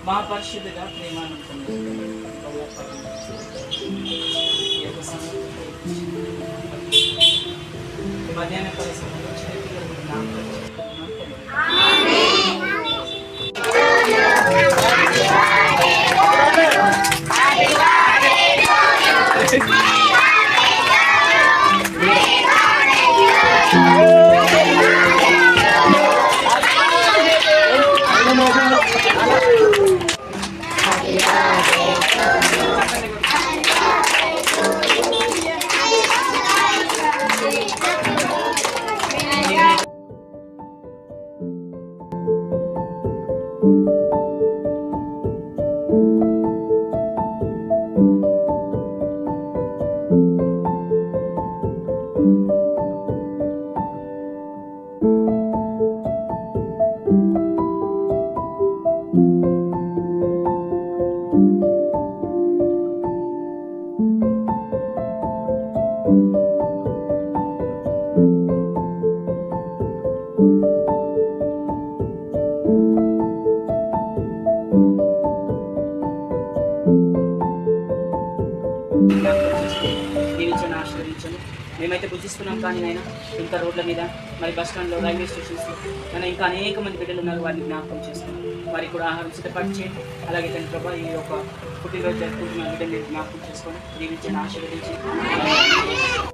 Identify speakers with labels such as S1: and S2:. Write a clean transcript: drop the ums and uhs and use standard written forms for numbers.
S1: మా పరిశుద్ధుగా ప్రేమానందం మధ్యాహ్న పరిశ్రమలో దీవించండి, ఆశీర్వదించండి. మేమైతే భుజిస్తున్నాం కానీ అయినా ఇంకా రోడ్ల మీద మరి బస్ స్టాండ్లో రైల్వే స్టేషన్స్లో అయినా ఇంకా అనేక మంది బిడ్డలు ఉన్నారు. వారిని జ్ఞాపకం చేస్తున్నాం. వారికి కూడా ఆహారం సిద్ధపడి చేయండి. అలాగే తండ్రి ప్రభా ఈ యొక్క పుట్టినరోజు జరుపుకుంటున్న బిడ్డలు జ్ఞాపకం చేసుకోండి. దీవించండి, ఆశీర్వదించి